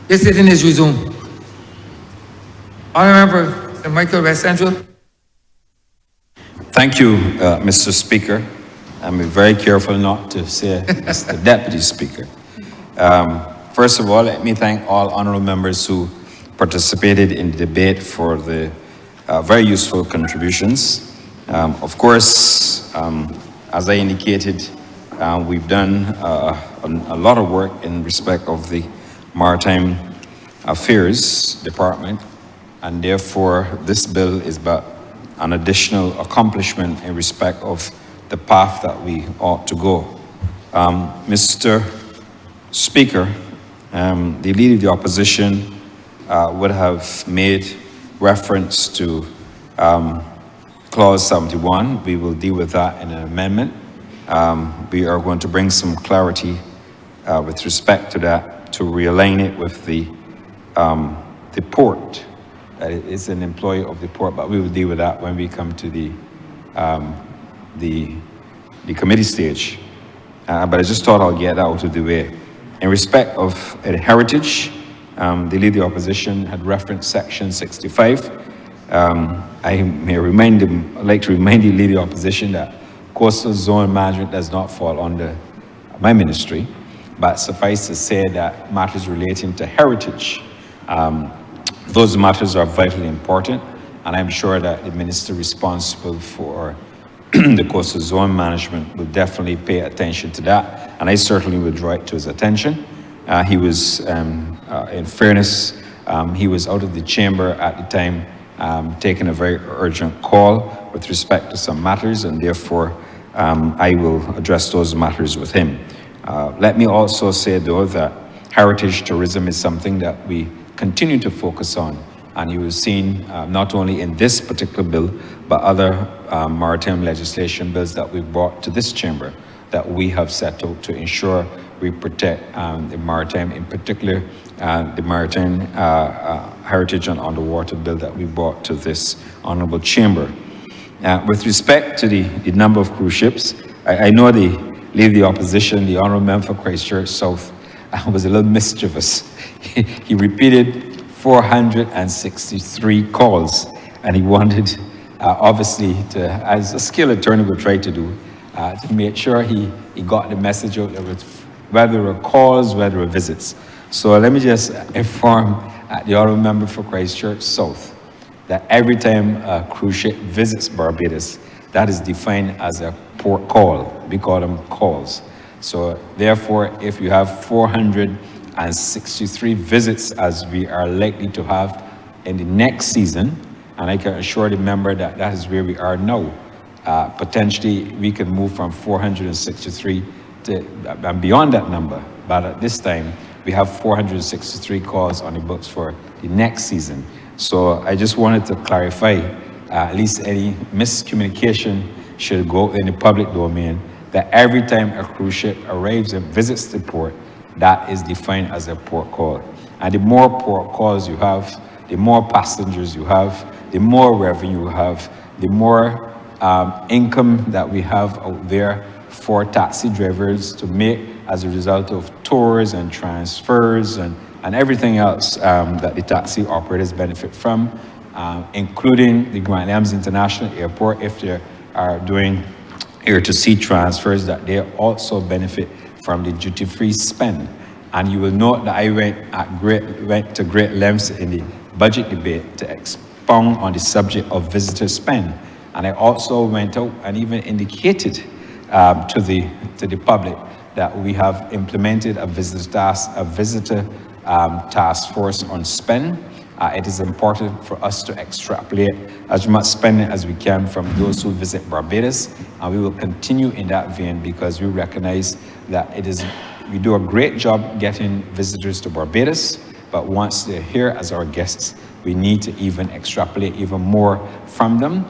This sitting is resumed. Honourable Michael West Central. Thank you, Mr. Speaker. I'm very careful not to say Mr. Deputy Speaker. First of all, let me thank all honourable members who participated in the debate for the very useful contributions. Of course, as I indicated, we've done a lot of work in respect of the Maritime Affairs Department, and therefore this bill is but an additional accomplishment in respect of the path that we ought to go. Mr. Speaker, the Leader of the Opposition would have made reference to Clause 71. We will deal with that in an amendment. We are going to bring some clarity with respect to that, to realign it with the port. That it is an employee of the port, but we will deal with that when we come to the committee stage. But I just thought I'll get that out of the way. In respect of heritage, the Leader of the Opposition had referenced Section 65. I'd like to remind the Leader of the Opposition that coastal zone management does not fall under my ministry, but suffice to say that matters relating to heritage, those matters are vitally important, and I'm sure that the minister responsible for the coastal zone management will definitely pay attention to that, and I certainly would draw it to his attention. He was, in fairness, he was out of the chamber at the time, taking a very urgent call with respect to some matters, and therefore I will address those matters with him. Let me also say, though, that heritage tourism is something that we continue to focus on, and you have seen not only in this particular bill, but other maritime legislation bills that we've brought to this chamber that we have set out to ensure we protect the maritime, in particular the maritime heritage and underwater bill that we brought to this honourable chamber. With respect to the number of cruise ships, I know the Leader of the Opposition, the Honourable Member for Christchurch South, was a little mischievous. He repeated 463 calls, and he wanted, obviously, to, as a skilled attorney would try to do, to make sure he got the message out there with whether there were calls, whether there were visits. So let me just inform the Honourable Member for Christchurch South that every time a cruise ship visits Barbados, that is defined as a port call. We call them calls. So therefore, if you have 463 visits, as we are likely to have in the next season, and I can assure the member that that is where we are now, potentially we can move from 463 to and beyond that number, but at this time we have 463 calls on the books for the next season. So I just wanted to clarify, at least any miscommunication should go in the public domain, that every time a cruise ship arrives and visits the port, that is defined as a port call. And the more port calls you have, the more passengers you have, the more revenue you have, the more income that we have out there for taxi drivers to make as a result of tours and transfers and everything else that the taxi operators benefit from, including the Grand Lems International Airport, if they are doing air-to-sea transfers, that they also benefit from the duty-free spend. And you will note that I went to great lengths in the budget debate to expound on the subject of visitor spend. And I also went out and even indicated to the public that we have implemented a visitor task force on spend. It is important for us to extrapolate as much spending as we can from those who visit Barbados, and we will continue in that vein because we recognize that we do a great job getting visitors to Barbados, but once they're here as our guests, we need to even extrapolate even more from them.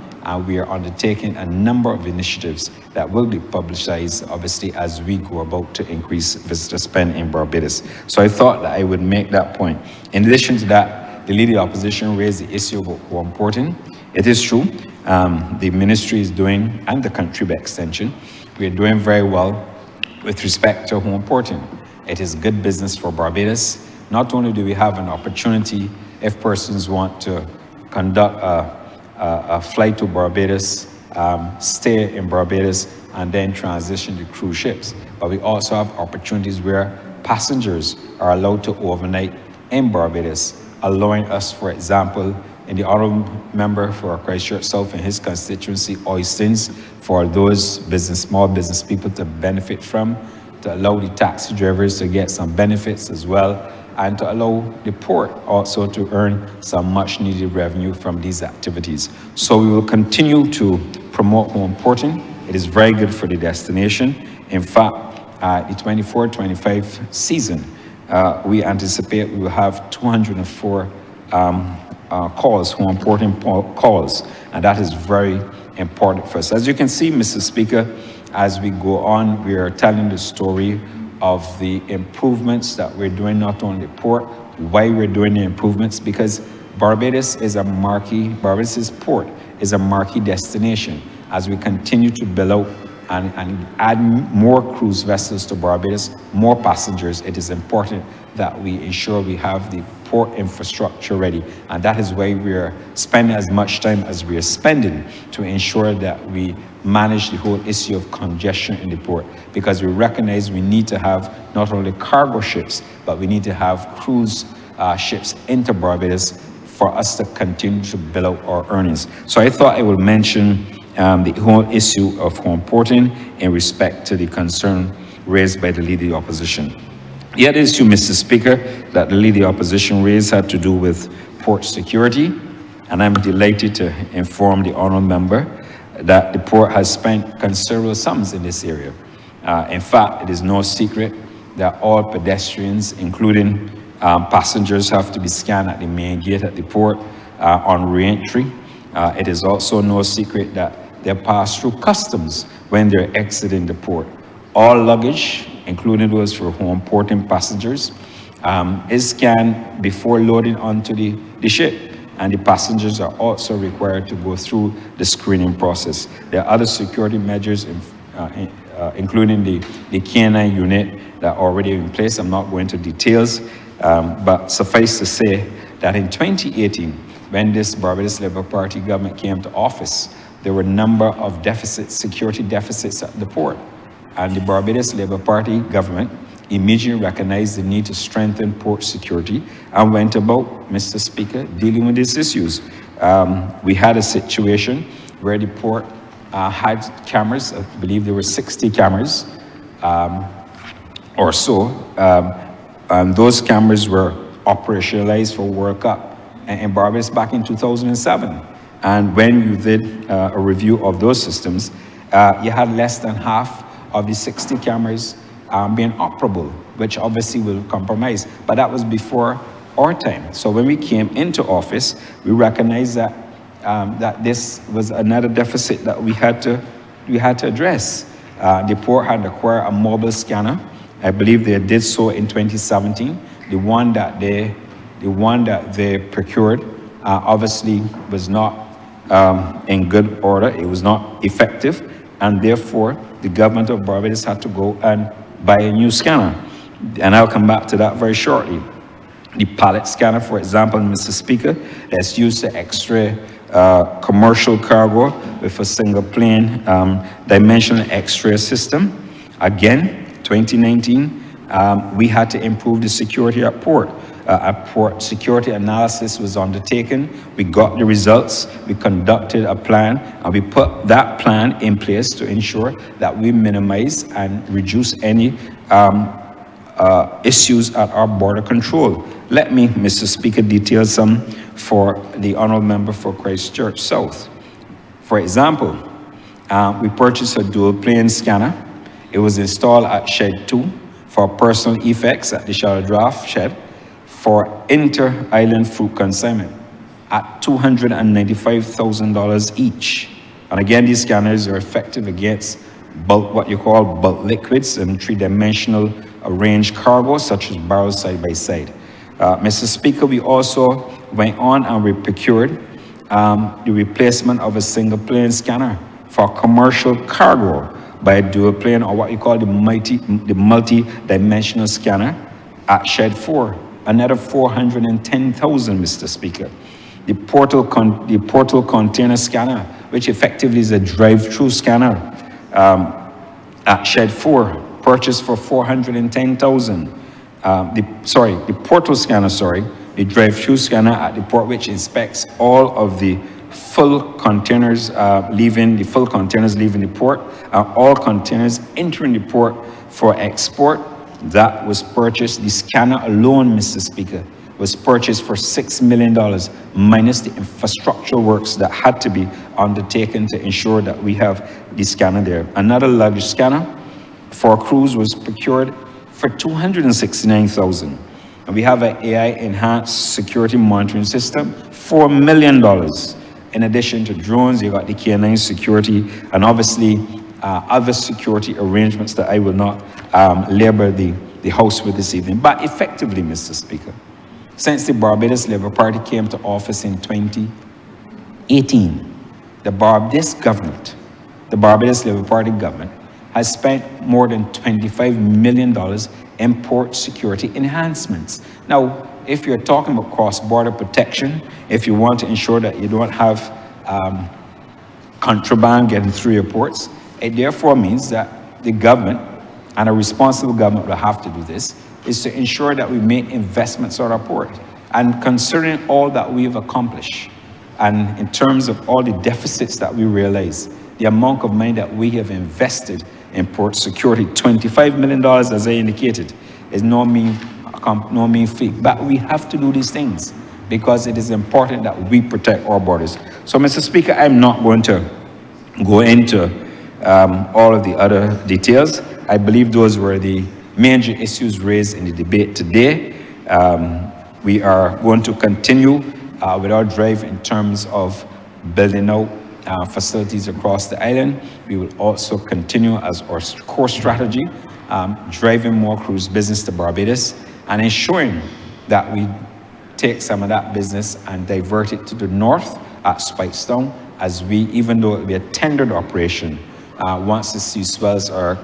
We are undertaking a number of initiatives that will be publicized, obviously, as we go about to increase visitor spend in Barbados. So I thought that I would make that point. In addition to that, the Leader of the Opposition raised the issue about home importing. It is true, the ministry is doing, and the country by extension, we are doing very well with respect to home importing. It is good business for Barbados. not only do we have an opportunity if persons want to conduct a flight to Barbados, stay in Barbados, and then transition to cruise ships, but we also have opportunities where passengers are allowed to overnight in Barbados, allowing us, for example, in the Honourable Member for Christchurch South in his constituency, Oystons, for those small business people to benefit from, to allow the taxi drivers to get some benefits as well, and to allow the port also to earn some much needed revenue from these activities. So we will continue to promote Home Porting. It is very good for the destination. In fact, the 24-25 season, we anticipate we will have 204 calls, Home Porting calls, and that is very important for us. As you can see, Mr. Speaker, as we go on, we are telling the story of the improvements that we're doing, not only the port, why we're doing the improvements, because Barbados port is a marquee destination. As we continue to build out and add more cruise vessels to Barbados, more passengers, it is important that we ensure we have the port infrastructure ready. And that is why we are spending as much time as we are spending to ensure that we manage the whole issue of congestion in the port, because we recognize we need to have not only cargo ships, but we need to have cruise ships into Barbados for us to continue to build out our earnings. So I thought I would mention the whole issue of Home Porting in respect to the concern raised by the Leader of the Opposition. The other issue, Mr. Speaker, that the Leader of the Opposition raised had to do with port security, and I'm delighted to inform the Honourable Member that the port has spent considerable sums in this area. In fact, it is no secret that all pedestrians, including passengers, have to be scanned at the main gate at the port on re-entry. It is also no secret that they pass through customs when they're exiting the port. All luggage, including those for Home Porting passengers, is scanned before loading onto the ship, and the passengers are also required to go through the screening process. There are other security measures, including the K9 unit that are already in place. I'm not going into details, but suffice to say that in 2018, when this Barbados Labour Party government came to office, there were a number of security deficits at the port. And the Barbados Labour Party government immediately recognized the need to strengthen port security and went about, Mr. Speaker, dealing with these issues. We had a situation where the port had cameras. I believe there were 60 cameras or so. And those cameras were operationalized for World Cup in Barbados back in 2007. And when you did a review of those systems, you had less than half of the 60 cameras being operable, which obviously will compromise. But that was before our time. So when we came into office, we recognized that that this was another deficit that we had to address. The port had acquired a mobile scanner. I believe they did so in 2017. The one that they procured obviously was not in good order. It was not effective, and therefore the government of Barbados had to go and buy a new scanner. And I'll come back to that very shortly. The pallet scanner, for example, Mr. Speaker, that's used to X-ray commercial cargo with a single plane dimensional X-ray system. Again, 2019, we had to improve the security at port. A port security analysis was undertaken. We got the results. We conducted a plan, and we put that plan in place to ensure that we minimize and reduce any issues at our border control. Let me, Mr. Speaker, detail some for the Honourable Member for Christchurch South. For example, we purchased a dual plane scanner. It was installed at Shed 2 for personal effects at the Shallow Draft Shed for inter-island fruit consignment at $295,000 each. And again, these scanners are effective against bulk, what you call bulk liquids and three-dimensional arranged cargo, such as barrels side by side. Mr. Speaker, we also went on and we procured the replacement of a single plane scanner for commercial cargo by a dual plane, or what you call the multi-dimensional scanner at Shed 4. another 410,000, Mr. Speaker. The portal container scanner, which effectively is a drive-through scanner, at Shed 4, purchased for 410,000. The portal scanner, the drive-through scanner at the port, which inspects all of the full containers leaving the port, all containers entering the port for export. That was purchased. The scanner alone, Mr. Speaker, was purchased for $6 million, minus the infrastructural works that had to be undertaken to ensure that we have the scanner there. Another luggage scanner for cruise was procured for $269,000. And we have an AI enhanced security monitoring system, $4 million. In addition to drones, you got the K9 security, and obviously other security arrangements that I will not labor the House with this evening. But effectively, Mr. Speaker, since the Barbados Labour Party came to office in 2018, the Barbados Labour Party government, has spent more than $25 million in port security enhancements. Now, if you're talking about cross-border protection, if you want to ensure that you don't have contraband getting through your ports, it therefore means that the government, and a responsible government will have to do this, is to ensure that we make investments on our port. And considering all that we've accomplished, and in terms of all the deficits that we realize, the amount of money that we have invested in port security, $25 million, as I indicated, is no mean feat. But we have to do these things because it is important that we protect our borders. So, Mr. Speaker, I'm not going to go into all of the other details. I believe those were the major issues raised in the debate today. We are going to continue with our drive in terms of building out facilities across the island. We will also continue as our core strategy, driving more cruise business to Barbados and ensuring that we take some of that business and divert it to the north at Spikestown, as we, even though it will be a tendered operation, once the sea swells are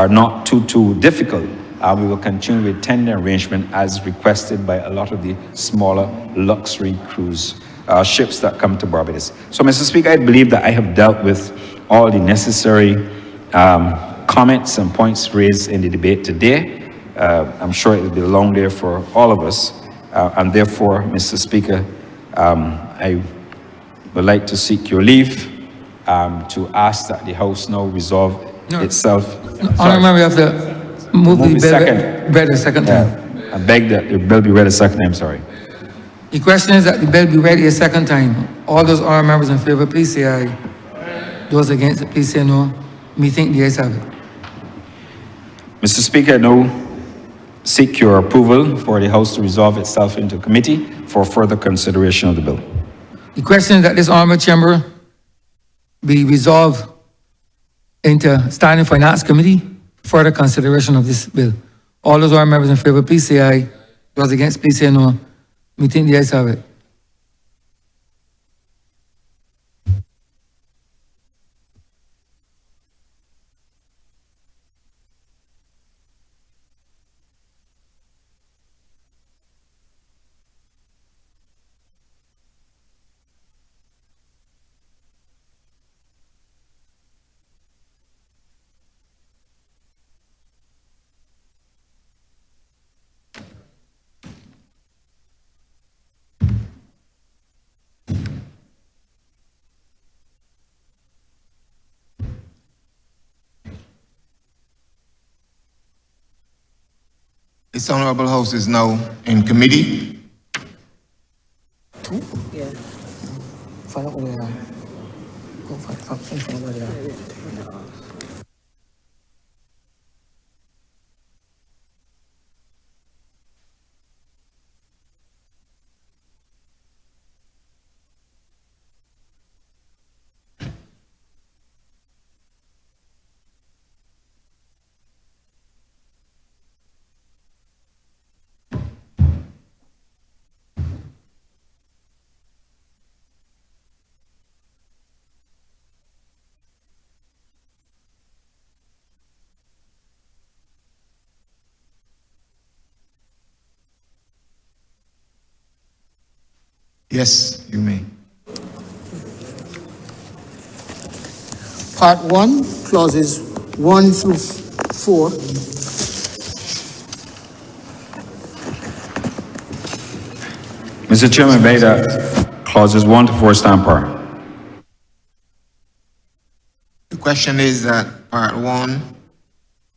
not too difficult, we will continue with tender arrangement as requested by a lot of the smaller luxury cruise ships that come to Barbados. So, Mr. Speaker, I believe that I have dealt with all the necessary comments and points raised in the debate today. I'm sure it will be a long day for all of us, and therefore, Mr. Speaker, I would like to seek your leave to ask that the House now resolve itself. Honourable, we have to move the bill read a second time. I beg that the bill be read a second time, sorry. The question is that the bill be read a second time. All those honourable members in favour, please say aye. Those against it, please say no. Me think the ayes have it. Mr. Speaker, I now seek your approval for the House to resolve itself into committee for further consideration of the bill. The question is that this honourable chamber be resolved into Standing Finance Committee for further consideration of this bill. All those honourable members in favour, please say aye. Those against, please say no. Me think the ayes have it. This Honourable House is now in committee. Yeah. Yes, you may. Part 1, clauses 1 through 4. Mr. Chairman, I beg that clauses 1 to 4 stand par. The question is that part 1,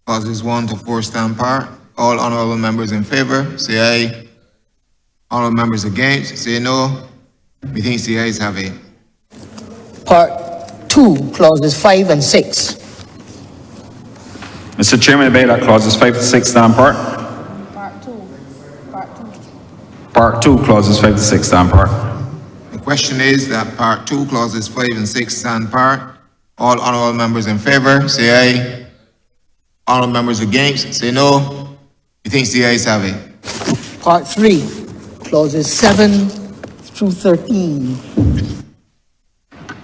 clauses 1 to 4 stand par. All honorable members in favor, say aye. Honorable members against, say no. Methinks the ayes have it. Part 2, clauses 5 and 6. Mr. Chairman, I beg that clauses 5 to 6 stand par. Part 2, clauses 5 to 6 stand par. The question is that part 2, clauses 5 and 6 stand par. All honorable members in favor, say aye. Honorable members against, say no. Methinks the ayes have it. Part 3, clauses 7 through 13.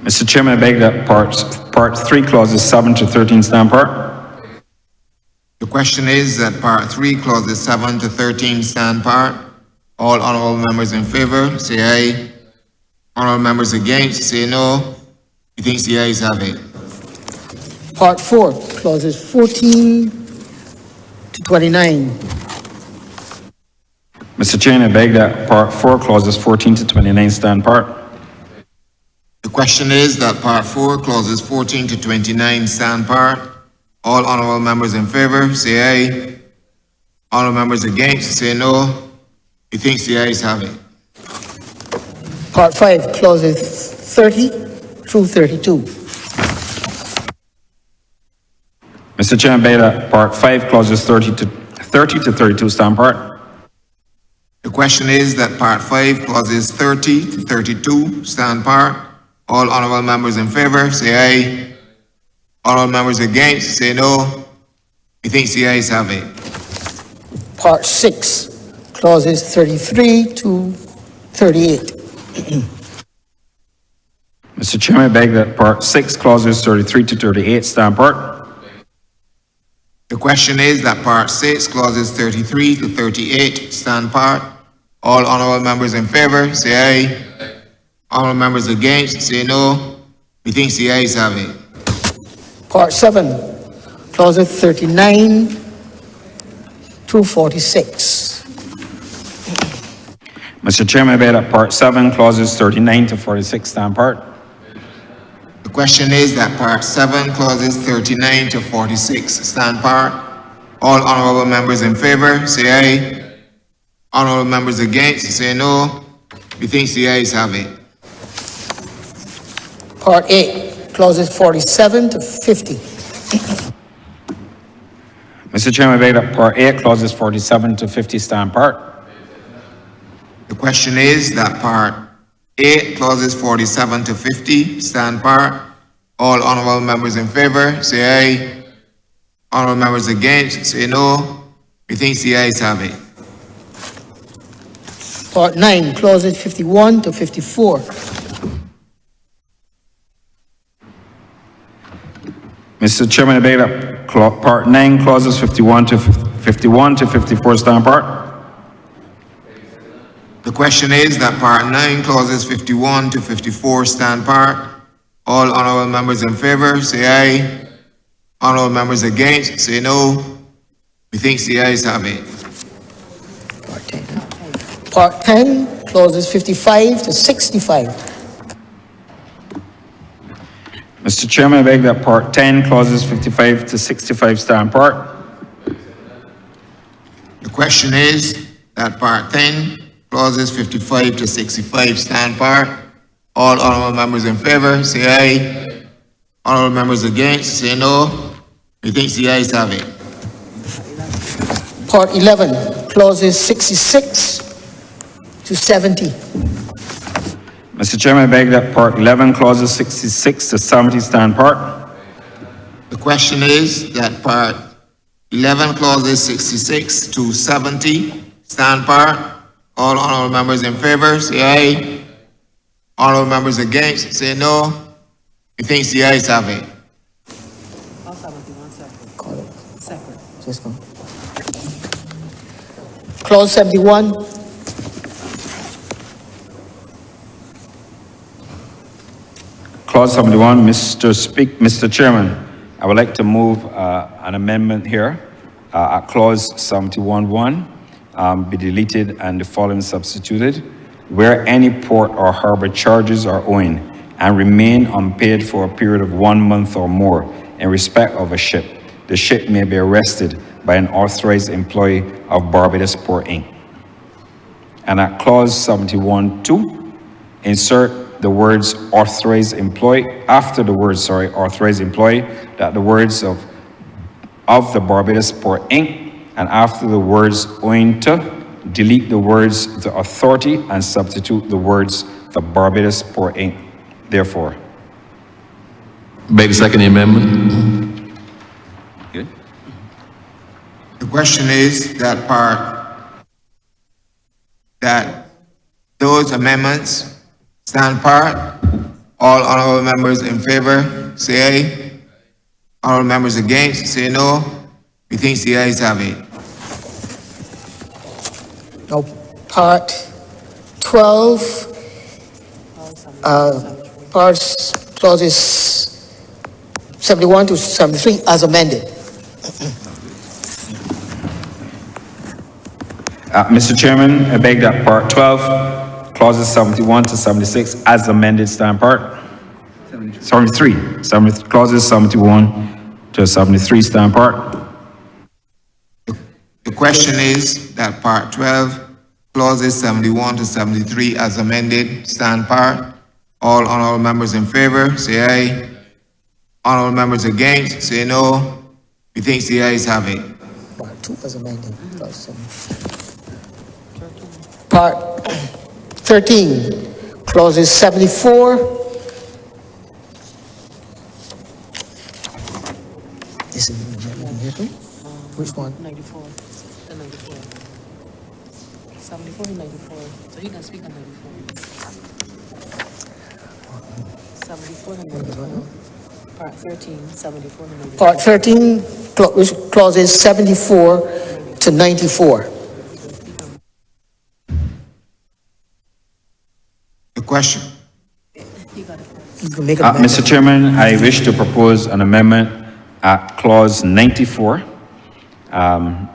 Mr. Chairman, I beg that part 3, clauses 7 to 13 stand par. The question is that part 3, clauses 7 to 13 stand par. All honorable members in favor, say aye. Honorable members against, say no. Methinks the ayes have it. Part 4, clauses 14 to 29. Mr. Chairman, I beg that part 4, clauses 14 to 29 stand par. The question is that part 4, clauses 14 to 29 stand par. All honorable members in favor, say aye. Honorable members against, say no. Methinks the ayes have it. Part 5, clauses 30 through 32. Mr. Chairman, I beg that part 5, clauses 30 to 32 stand par. The question is that part 5, clauses 30 to 32 stand par. All honorable members in favor, say aye. Honorable members against, say no. Methinks the ayes have it. Part 6, clauses 33 to 38. Mr. Chairman, I beg that part 6, clauses 33 to 38 stand par. The question is that part 6, clauses 33 to 38 stand par. All honorable members in favor, say aye. Honorable members against, say no. Methinks the ayes have it. Part 7, clauses 39 through 46. Mr. Chairman, I beg that part 7, clauses 39 to 46 stand par. The question is that part 7, clauses 39 to 46 stand par. All honorable members in favor, say aye. Honorable members against, say no. Methinks the ayes have it. Part 8, clauses 47 to 50. Mr. Chairman, I beg that part 8, clauses 47 to 50 stand par. The question is that part 8, clauses 47 to 50 stand par. All honorable members in favor, say aye. Honorable members against, say no. Methinks the ayes have it. Part 9, clauses 51 to 54. Mr. Chairman, I beg that part 9, clauses 51 to 54 stand par. The question is that part 9, clauses 51 to 54 stand par. All honorable members in favor, say aye. Honorable members against, say no. Methinks the ayes have it. Part 10, clauses 55 to 65. Mr. Chairman, I beg that part 10, clauses 55 to 65 stand par. The question is that part 10, clauses 55 to 65 stand par. All honorable members in favor, say aye. Honorable members against, say no. Methinks the ayes have it. Part 11, clauses 66 to 70. Mr. Chairman, I beg that part 11, clauses 66 to 70 stand par. The question is that part 11, clauses 66 to 70 stand par. All honorable members in favor, say aye. Honorable members against, say no. Methinks the ayes have it. Just go. Clause 71. Clause 71, Mr. Chairman, I would like to move an amendment here. At clause 71(1), be deleted and the following substituted. Where any port or harbor charges are owing and remain unpaid for a period of 1 month or more in respect of a ship, the ship may be arrested by an authorized employee of Barbados Port, Inc. And at clause 71(2), insert the words authorized employee, after the words, authorized employee, that the words of the Barbados Port, Inc., and after the words owing to, delete the words the authority and substitute the words the Barbados Port, Inc. Therefore. Beg to second the amendment. Good. The question is that those amendments stand part. All honorable members in favor, say aye. Honorable members against, say no. Methinks the ayes have it. Now, Part 12, clauses 71 to 73 as amended. Mr. Chairman, I beg that part 12, clauses 71 to 76 as amended stand part. 73. Clauses 71 to 73 stand part. The question is that part 12, clauses 71 to 73 as amended stand part. All honorable members in favor, say aye. Honorable members against, say no. Methinks the ayes have it. Part 2 as amended. Part 13, clauses 74. This is which one? 94. The 94. 74 and 94. So he can speak on 94. 74 and 94. Part 13, 74 and 94. Part 13, clauses 74 to 94. The question. You can make a Mr. Chairman, I wish to propose an amendment at clause 94. I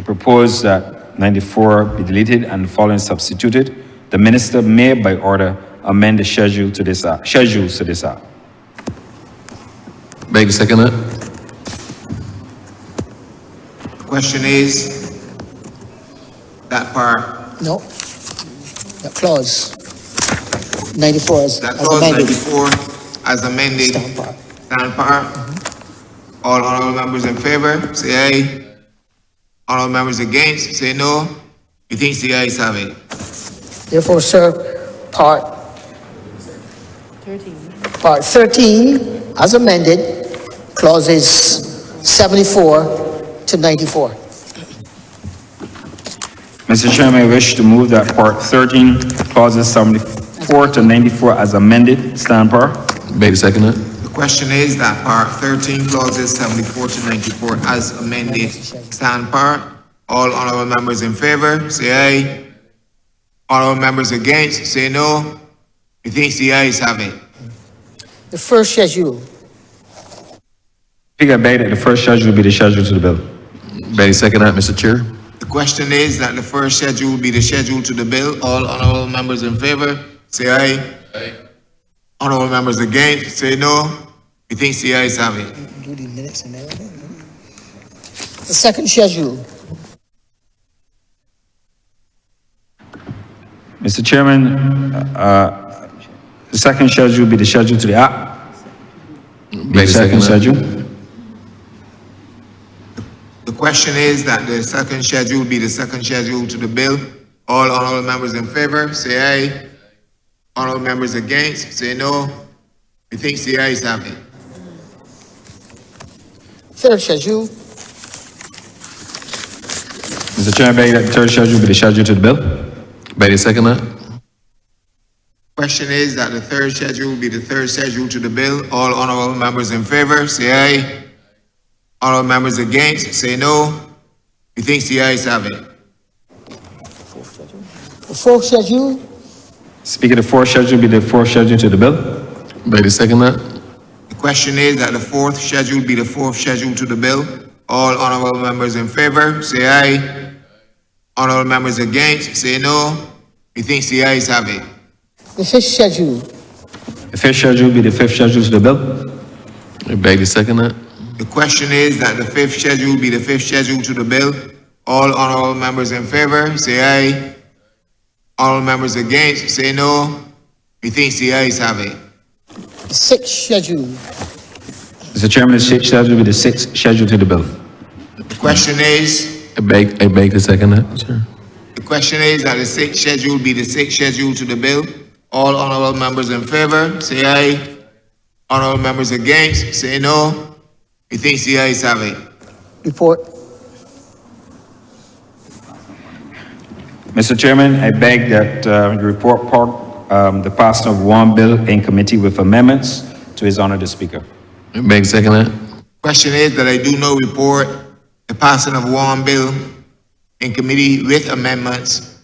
propose that 94 be deleted and the following substituted. The minister may, by order, amend the schedules to this act. Beg to second that. The question is that part, No. That clause 94 as clause amended. 94 as amended Stand part. stand part. All honorable members in favor, say aye. Honorable members against, say no. Methinks the ayes have it. Therefore, sir, part 13 as amended, clauses 74 to 94. Mr. Chairman, I wish to move that part 13, clauses 74 to 94 as amended stand par. Beg to second that. The question is that part 13 clauses 74 to 94 as amended stand part. All honorable members in favor, say aye. Honorable members against, say no. Methinks the ayes have it. The first schedule, Speaker, I beg that the first schedule be the schedule to the bill. Beg to second that, Mr. Chair. The question is that the first schedule be the schedule to the bill. All honorable members in favor, say aye. Honorable members against, say no. Methinks the ayes have it. do the minutes and everything. The second schedule, Mr. Chairman, the second schedule be the schedule to the act. Beg to second that. schedule. The question is that the second schedule be the second schedule to the bill. All honorable members in favor, say aye. Honorable members against, say no. Methinks the ayes have it. third schedule, Mr. Chairman, I beg that the third schedule be the schedule to the bill. Beg to second that. Question is that the third schedule be the third schedule to the bill. All honorable members in favor, say aye. Honorable members against, say no. Methinks the ayes have it. the fourth schedule, Speaker, the fourth schedule be the fourth schedule to the bill. Betty, second that. The question is that the fourth schedule be the fourth schedule to the bill. All honorable members in favor, say aye. Honorable members against, say no. Methinks the ayes have it. The fifth schedule. The fifth schedule be the fifth schedule to the bill. Betty, second that. The question is that the fifth schedule be the fifth schedule to the bill. All honorable members in favor, say aye. Honorable members against, say no. Methinks the ayes have it. The sixth schedule. Mr. Chairman, the sixth schedule be the sixth schedule to the bill. The question is, I beg to second that, sir. the question is that the sixth schedule be the sixth schedule to the bill. All honorable members in favor, say aye. Honorable members against, say no. Methinks the ayes have it. Report. Mr. Chairman, I beg that the report part the passing of one bill in committee with amendments to His Honor the Speaker. Beg second that. Question is that I do not report the passing of one bill in committee with amendments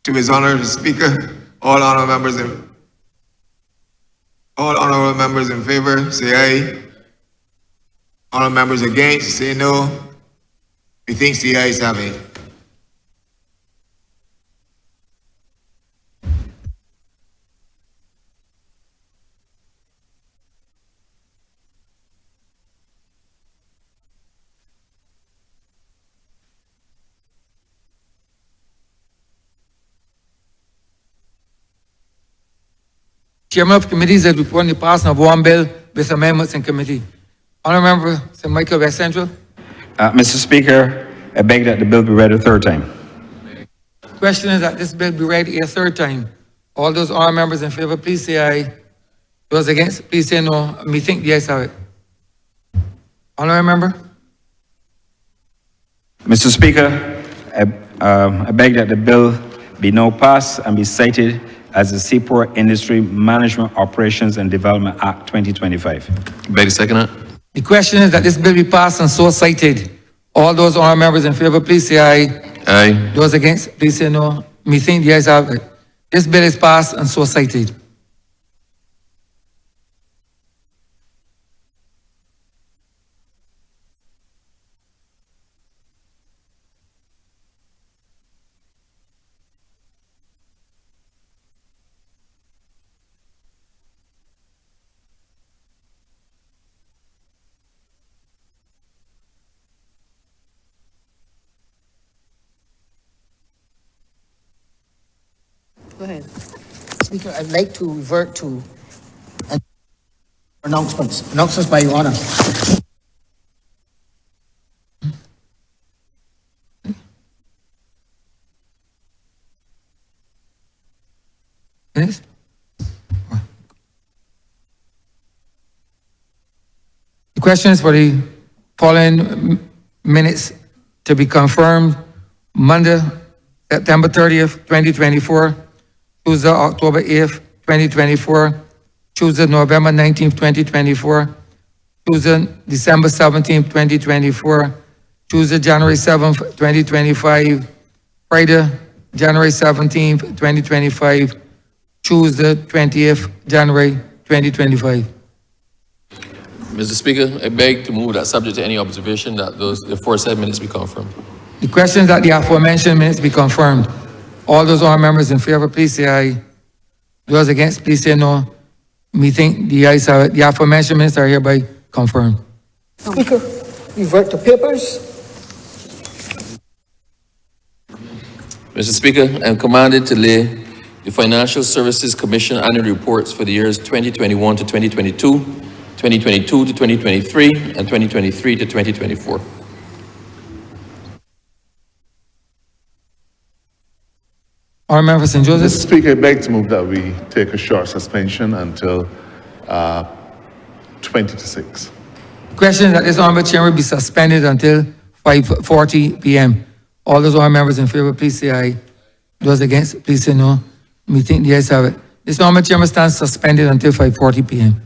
to His Honor the Speaker. All honorable members in favor, say aye. Honorable members against, say no. Methinks the ayes have it. Chairman of committees that report on the passing of one bill with amendments in committee. Honourable Member St. Michael West Central. Mr. Speaker, I beg that the bill be read a third time. Question is that this bill be read a third time. All those honourable members in favor, please say aye. Those against, please say no. Methinks the ayes have it. Honourable Member. Mr. Speaker, I beg that the bill be now passed and be cited as the Seaport Industry Management Operations and Development Act 2025. Betty, second that. The question is that this bill be passed and so cited. All those honourable members in favor, please say aye. Aye. Those against, please say no. Methinks the ayes have it. This bill is passed and so cited. Go ahead. Speaker, I'd like to revert to announcements. Announcements by Your Honor. Yes? The question is for the following minutes to be confirmed. Monday, September 30th, 2024. Tuesday, October 8th, 2024. Tuesday, November 19th, 2024. Tuesday, December 17th, 2024. Tuesday, January 7th, 2025. Friday, January 17th, 2025. Tuesday, 20th January 2025. Mr. Speaker, I beg to move that subject to any observation that the aforesaid minutes be confirmed. The question is that the aforementioned minutes be confirmed. All those honourable members in favour, please say aye. Those against, please say no. Methinks the ayes have it. The aforementioned minutes are hereby confirmed. Speaker, revert to papers. Mr. Speaker, I am commanded to lay the Financial Services Commission annual reports for the years 2021 to 2022, 2022 to 2023, and 2023 to 2024. Honourable Member for St. Joseph. Mr. Speaker, I beg to move that we take a short suspension until 20 to 6. The question is that this honourable chamber be suspended until 5:40 p.m. All those honourable members in favour, please say aye. Those against, please say no. Methinks the ayes have it. This honourable chamber stands suspended until 5:40 p.m.